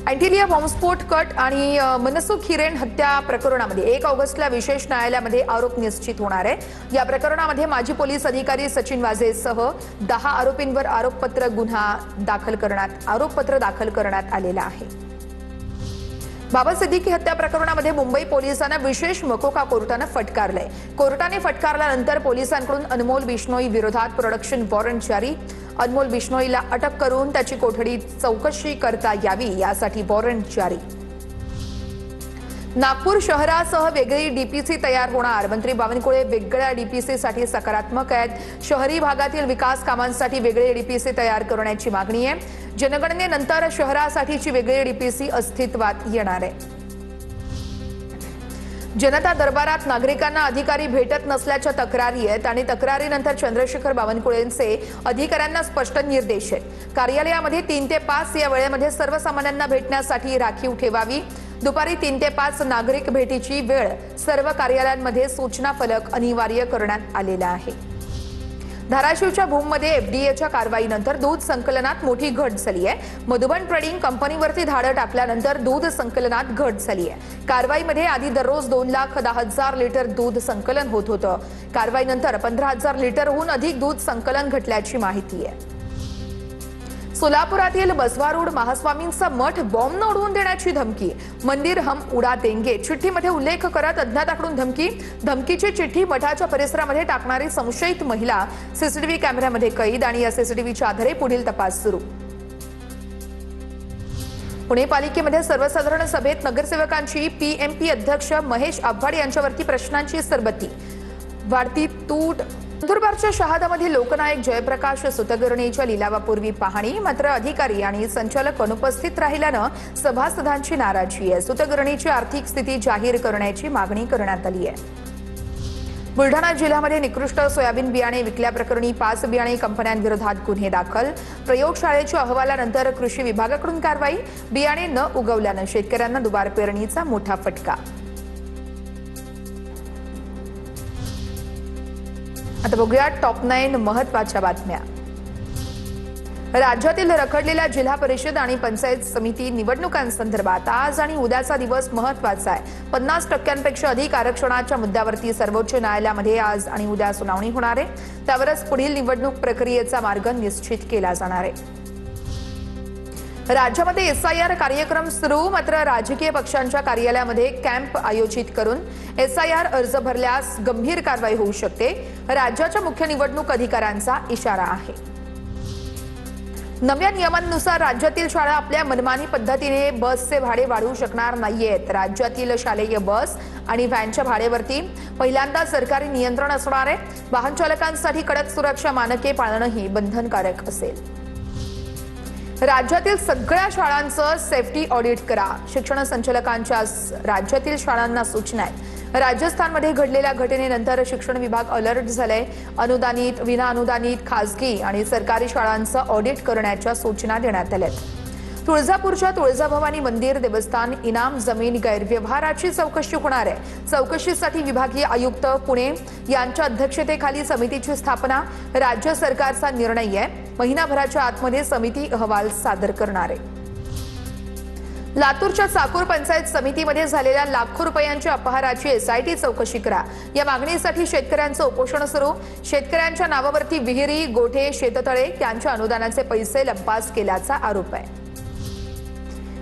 अँटिलिया बॉम्बस्फोट कट आणि मनसुख हिरेन हत्या प्रकरणामध्ये 1 ऑगस्टला विशेष न्यायालयामध्ये आरोप निश्चित होणार आहे। या प्रकरणामध्ये माजी पोलीस अधिकारी सचिन वाझेसह 10 आरोपींवर आरोपपत्र दाखल करण्यात आलेला आहे। बाबा सिद्दीकी हत्या प्रकरणामध्ये मुंबई पोलिसांना विशेष मकोका कोर्टाने फटकारलंय। कोर्टाने फटकारल्यानंतर पोलिसांकडून अनमोल बिश्नोई विरोधात प्रोडक्शन वॉरंट जारी। अनमोल बिश्नोईला अटक करून त्याची कोठडी चौकशी करता यावी यासाठी वॉरंट जारी। नागपूर शहरासह वेगळी डीपीसी तयार होणार। मंत्री बावनकुळे वेगळ्या डीपीसीसाठी सकारात्मक आहेत। शहरी भागातील विकास कामांसाठी वेगळे डीपीसी तयार करण्याची मागणी आहे। जनगणनेनंतर शहरासाठीची वेगळी डीपीसी अस्तित्वात येणार आहे। जनता दरबारात नागरिकांना अधिकारी भेटत नसल्याच्या तक्रारी आहेत आणि तक्रारीनंतर चंद्रशेखर बावनकुळेंचे अधिकाऱ्यांना स्पष्ट निर्देश आहेत। कार्यालयामध्ये 3 ते 5 या वेळेमध्ये सर्वसामान्यांना भेटण्यासाठी राखीव ठेवावी। दुपारी 3 ते 5 नागरिक भेटीची वेळ सर्व कार्यालयांमध्ये सूचना फलक अनिवार्य करण्यात आलेला आहे। धाराशिवच्या भूममध्ये एफडीएच्या कारवाईनंतर दूध संकलनात मोठी घट झाली आहे। मधुबन ट्रेडिंग कंपनीवरती धाडं टाकल्यानंतर दूध संकलनात घट झाली आहे। कारवाईमध्ये आधी दररोज 2,10,000 लिटर दूध संकलन होत होतं। कारवाईनंतर 15,000 लिटरहून अधिक दूध संकलन घटल्याची माहिती आहे। सोलापुरातील बसवारूढ महास्वामींचा मठ बॉम्बनं उडवून देण्याची धमकी। मंदिर हम उडा देंगे चिठ्ठीमध्ये उल्लेख करत अज्ञाताकडून धमकीची चिठ्ठी मठाच्या परिसरामध्ये टाकणारी संशयित महिला सीसीटीव्ही कॅमेऱ्यामध्ये कैद आणि या सीसीटीव्हीच्या आधारे पुढील तपास सुरू। पुणे पालिकेमध्ये सर्वसाधारण सभेत नगरसेवकांची पीएमपी अध्यक्ष महेश आव्हाड यांच्यावरती प्रश्नांची सरबत्ती। वाढती तूट। नंदुरबारच्या शहादामध्ये लोकनायक जयप्रकाश सुतगिरणीच्या लिलावापूर्वी पाहणी, मात्र अधिकारी आणि संचालक अनुपस्थित राहिल्यानं सभासदांची नाराजी आहे। सुतगिरणीची आर्थिक स्थिती जाहीर करण्याची मागणी करण्यात आली आहे। बुलढाणा जिल्ह्यामध्ये निकृष्ट सोयाबीन बियाणे विकल्याप्रकरणी 5 बियाणे कंपन्यांविरोधात गुन्हे दाखल। प्रयोगशाळेच्या अहवालानंतर कृषी विभागाकडून कारवाई। बियाणे न उगवल्यानं शेतकऱ्यांना दुबार पेरणीचा मोठा फटका। आता बघूया टॉप 9 महत्त्वाच्या बातम्या। राज्यातील रखडलेल्या जिल्हा परिषद आणि पंचायत समिती निवडणुकांसंदर्भात आज आणि उद्याचा दिवस महत्त्वाचा आहे। 50% अधिक आरक्षणाच्या मुद्द्यावरती सर्वोच्च न्यायालयामध्ये आज आणि उद्या सुनावणी होणार आहे। त्यावरच पुढील निवडणूक प्रक्रियेचा मार्ग निश्चित केला जाणार आहे। राज्यामध्ये एसआयआर कार्यक्रम सुरू, मात्र राजकीय पक्षांच्या कार्यालयामध्ये कॅम्प आयोजित करून एसआयआर अर्ज भरल्यास गंभीर कारवाई होऊ शकते। राज्याच्या मुख्य निवडणूक अधिकाऱ्यांचा इशारा आहे। नव्या नियमांनुसार राज्यातील शाळा आपल्या मनमानी पद्धतीने बसचे भाडे वाढवू शकणार नाहीयेत। राज्यातील शालेय बस आणि व्हॅनच्या भाड्यावरती पहिल्यांदा सरकारी नियंत्रण असणार आहे। वाहन चालकांसाठी कडक सुरक्षा मानके पाळणंही बंधनकारक असेल। राज्यातील सगळ्या शाळांचं सेफ्टी ऑडिट करा। शिक्षण संचालकांच्या राज्यातील शाळांना सूचना आहेत। राजस्थानमध्ये घडलेल्या घटनेनंतर शिक्षण विभाग अलर्ट झालाय। अनुदानित, विना अनुदानित, खासगी आणि सरकारी शाळांचं ऑडिट करण्याच्या सूचना देण्यात आल्यात। तुळजापूरच्या तुळजाभवानी मंदिर देवस्थान इनाम जमीन गैरव्यवहाराची चौकशी होणार आहे। चौकशीसाठी विभागीय आयुक्त पुणे यांच्या अध्यक्षतेखाली समितीची स्थापना। राज्य सरकारचा निर्णय आहे। महिनाभराच्या आतमध्ये समिती अहवाल सादर करणार आहे। लातूरच्या चाकूर पंचायत समितीमध्ये झालेल्या लाखो रुपयांच्या अपहाराची एसआयटी चौकशी करा। या मागणीसाठी शेतकऱ्यांचं उपोषण सुरू। शेतकऱ्यांच्या नावावरती विहिरी, गोठे, शेततळे त्यांच्या अनुदानाचे पैसे लंपास केल्याचा आरोप आहे।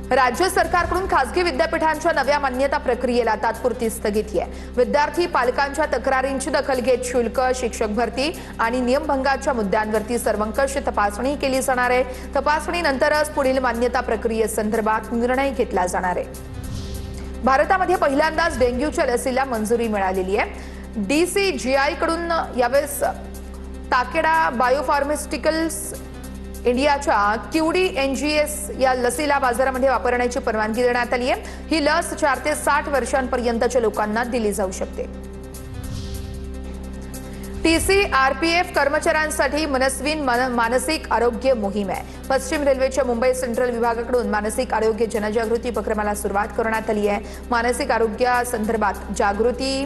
राज्य सरकारकडून खासगी विद्यापीठांच्या नव्या मान्यता प्रक्रियेला तात्पुरती स्थगिती आहे। विद्यार्थी पालकांच्या तक्रारींची दखल घेत शुल्क, शिक्षक भरती आणि नियमभंगाच्या मुद्द्यांवरती सर्वंकष तपासणी केली जाणार आहे। तपासणीनंतरच पुढील मान्यता प्रक्रियेसंदर्भात निर्णय घेतला जाणार आहे। भारतामध्ये पहिल्यांदाच डेंग्यूच्या लसीला मंजुरी मिळालेली आहे। डीसीजीआय कडून यावेळेस ताकेडा बायोफार्मास्युटिकल्स इंडियाच्या QD-NGS या लसीला बाजारामध्ये वापरण्याची परवानगी देण्यात आली आहे। ही लस 4 ते 60 वर्षांपर्यंतच्या लोकांना दिली जाऊ शकते। TCRPF कर्मचाऱ्यांसाठी मनस्विन मानसिक आरोग्य मोहीम आहे। पश्चिम रेल्वेच्या मुंबई सेंट्रल विभागाकडून मानसिक आरोग्य जनजागृती उपक्रमाला सुरुवात करण्यात आली आहे। मानसिक आरोग्यासंदर्भात जागृती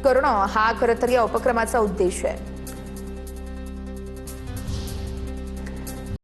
करणं हा खरं तर या उपक्रमाचा उद्देश आहे।